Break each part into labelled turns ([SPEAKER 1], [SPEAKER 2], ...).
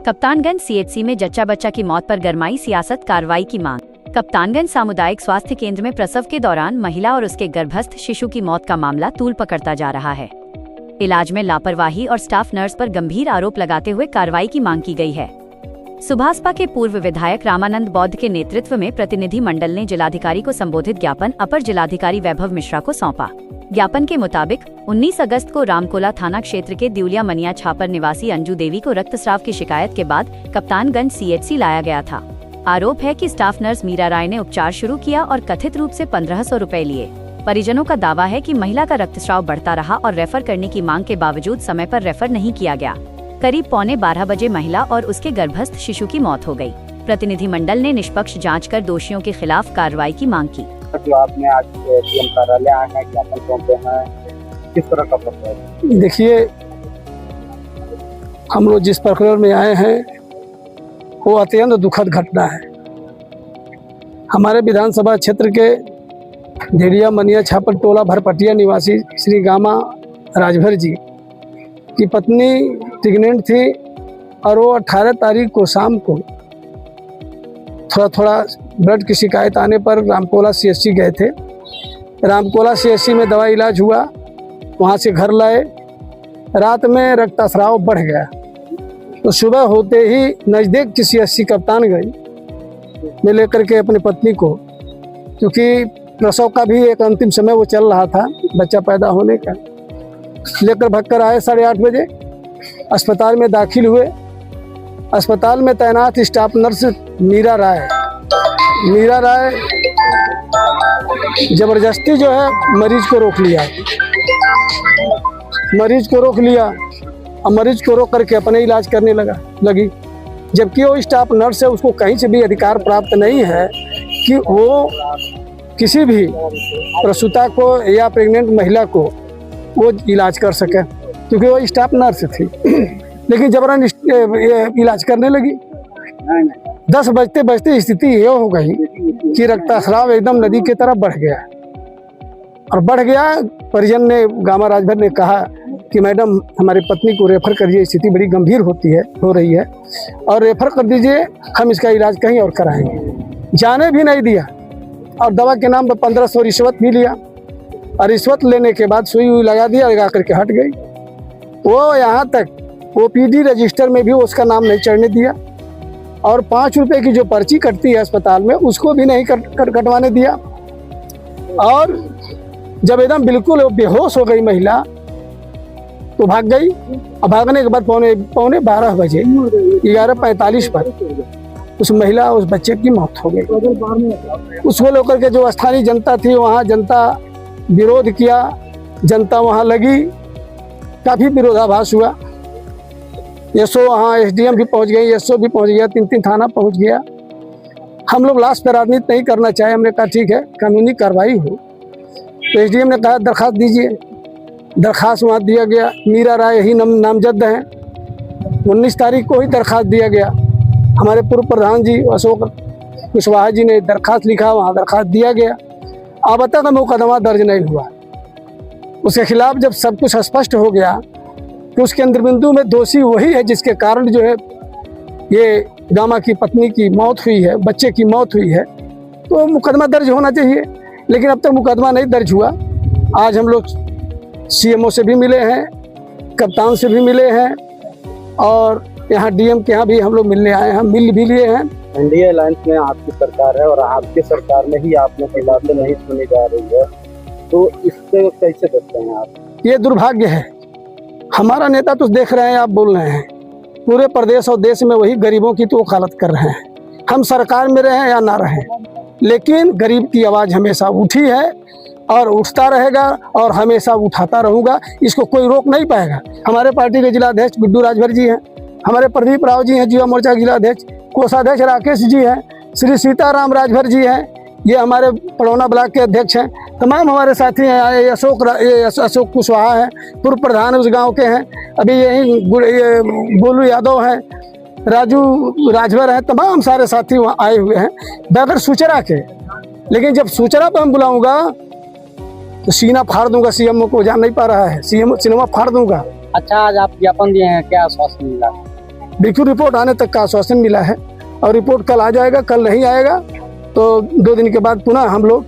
[SPEAKER 1] Kaptanganj CHC में जच्चा बच्चा की मौत पर गरमाई सियासत, कार्रवाई की मांग। कप्तानगंज सामुदायिक स्वास्थ्य केंद्र में प्रसव के दौरान महिला और उसके गर्भस्थ शिशु की मौत का मामला तूल पकड़ता जा रहा है। इलाज में लापरवाही और स्टाफ नर्स पर गंभीर आरोप लगाते हुए कार्रवाई की मांग की गई है। सुभाषपा के पूर्व विधायक रामानंद बौद्ध के नेतृत्व में प्रतिनिधि मंडल ने जिलाधिकारी को संबोधित ज्ञापन अपर जिलाधिकारी वैभव मिश्रा को सौंपा। ज्ञापन के मुताबिक 19 अगस्त को रामकोला थाना क्षेत्र के दिउलिया मनिया छापर निवासी अंजू देवी को रक्तस्राव की शिकायत के बाद कप्तानगंज सीएचसी लाया गया था। आरोप है कि स्टाफ नर्स मीरा राय ने उपचार शुरू किया और कथित रूप से 1500 रुपए लिए। परिजनों का दावा है कि महिला का रक्तस्राव बढ़ता रहा और रेफर करने की मांग के बावजूद समय पर रेफर नहीं किया गया। करीब 11:15 बजे महिला और उसके गर्भस्थ शिशु की मौत हो गई। प्रतिनिधि मंडल ने निष्पक्ष जांच कर दोषियों के खिलाफ कार्रवाई की मांग की।
[SPEAKER 2] जो आपने आज सीएम कार्यालय आए हैं, ज्ञापन सौंपे हैं, किस तरह का प्रक्रिया है?
[SPEAKER 3] देखिए, हम लोग जिस प्रकरण में आए हैं वो अत्यंत दुखद घटना है। हमारे विधानसभा क्षेत्र के दिउलिया मनिया छापर टोला भरपटिया निवासी श्री गामा राजभर जी की पत्नी प्रेग्नेंट थी और वो 18 तारीख को शाम को थोड़ा ब्लड की शिकायत आने पर रामकोला सीएचसी गए थे। रामकोला सीएचसी में दवा इलाज हुआ, वहाँ से घर लाए। रात में रक्तस्राव बढ़ गया तो सुबह होते ही नज़दीक की सीएचसी कप्तानगंज में लेकर के अपनी पत्नी को, क्योंकि प्रसव का भी एक अंतिम समय वो चल रहा था, बच्चा पैदा होने का, लेकर भगकर आए 8:30 बजे। अस्पताल में दाखिल हुए। अस्पताल में तैनात स्टाफ नर्स मीरा राय जबरदस्ती जो है मरीज को रोक लिया और मरीज को रोक करके अपने इलाज करने लगी, जबकि वो स्टाफ नर्स है, उसको कहीं से भी अधिकार प्राप्त नहीं है कि वो किसी भी प्रसूता को या प्रेग्नेंट महिला को वो इलाज कर सके, क्योंकि वो स्टाफ नर्स थी। लेकिन जबरन इलाज करने लगी। 10 बजते स्थिति ये हो गई कि रक्तस्राव एकदम नदी की तरफ बढ़ गया। परिजन ने, गामा राजभर ने कहा कि मैडम हमारी पत्नी को रेफर करिए, स्थिति बड़ी गंभीर हो रही है और रेफर कर दीजिए, हम इसका इलाज कहीं और कराएंगे। जाने भी नहीं दिया और दवा के नाम पर 1500 रिश्वत भी लिया और रिश्वत लेने के बाद सुई लगा दिया, लगा करके हट गई। वो यहाँ तक ओपीडी रजिस्टर में भी उसका नाम नहीं चढ़ने दिया और 5 रुपए की जो पर्ची कटती है अस्पताल में उसको भी नहीं कटवाने दिया। और जब एकदम बिल्कुल बेहोश हो गई महिला तो भाग गई और भागने के बाद पौने 12 बजे 11:45 पर उस बच्चे की मौत हो गई। उसको लेकर के जो स्थानीय जनता थी, वहाँ जनता विरोध किया, जनता वहाँ लगी, काफ़ी विरोधाभास हुआ। एसओ वहाँ एसडीएम भी पहुँच गई, एसओ भी पहुँच गया, 3 थाना पहुँच गया। हम लोग लाश पर राजनीति नहीं करना चाहे, हमने कहा ठीक है कानूनी कार्रवाई हो। तो एसडीएम ने कहा दरखास्त दीजिए, दरखास्त वहाँ दिया गया। मीरा राय ही नामजद हैं। 19 तारीख को ही दरखास्त दिया गया। हमारे पूर्व प्रधान जी अशोक कुशवाहा जी ने दरखास्त लिखा, वहाँ दरखास्त दिया गया। अब तक मुकदमा दर्ज नहीं हुआ। उसके खिलाफ जब सब कुछ स्पष्ट हो गया कि उसके अंदर बिंदु में दोषी वही है जिसके कारण जो है ये गामा की पत्नी की मौत हुई है, बच्चे की मौत हुई है, तो मुकदमा दर्ज होना चाहिए। लेकिन अब तक मुकदमा नहीं दर्ज हुआ। आज हम लोग सीएमओ से भी मिले हैं, कप्तान से भी मिले हैं और यहाँ डीएम के यहाँ भी हम लोग मिलने आए हैं, मिल भी लिए हैं।
[SPEAKER 2] एनडीए अलायंस में आपकी सरकार है और आपकी सरकार में ही आप लोग की बातें नहीं सुनी जा रही है, तो इससे कैसे देखते हैं आप?
[SPEAKER 3] ये दुर्भाग्य है। हमारा नेता तो देख रहे हैं, आप बोल रहे हैं, पूरे प्रदेश और देश में वही गरीबों की तो वकालत कर रहे हैं। हम सरकार में रहें या ना रहें, लेकिन गरीब की आवाज़ हमेशा उठी है और उठता रहेगा और हमेशा उठाता रहूँगा। इसको कोई रोक नहीं पाएगा। हमारे पार्टी के जिलाध्यक्ष गुड्डू राजभर जी हैं, हमारे प्रदीप राव जी हैं युवा मोर्चा जिलाध्यक्ष, कोषाध्यक्ष राकेश जी हैं, श्री सीताराम राजभर जी हैं, ये हमारे पड़ौना ब्लॉक के अध्यक्ष हैं, तमाम हमारे साथी हैं। ये अशोक कुशवाहा हैं, पूर्व प्रधान उस गांव के हैं, अभी यही गोलू यादव हैं, राजू राजभर हैं, तमाम सारे साथी वहाँ आए हुए हैं बगैर सूचना के। लेकिन जब सूचना पर हम बुलाऊंगा तो सीना फाड़ दूंगा। सीएम को जान नहीं पा रहा है, सीएम सिनेमा फाड़ दूंगा।
[SPEAKER 2] अच्छा, आज आप ज्ञापन दिए हैं, क्या आश्वासन मिला?
[SPEAKER 3] बिल्कुल रिपोर्ट आने तक का आश्वासन मिला है और रिपोर्ट कल आ जाएगा, कल नहीं आएगा तो 2 दिन के बाद पुनः हम लोग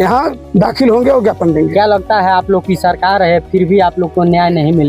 [SPEAKER 3] यहाँ दाखिल होंगे और ज्ञापन देंगे।
[SPEAKER 4] क्या लगता है आप लोग की सरकार है फिर भी आप लोग को न्याय नहीं मिल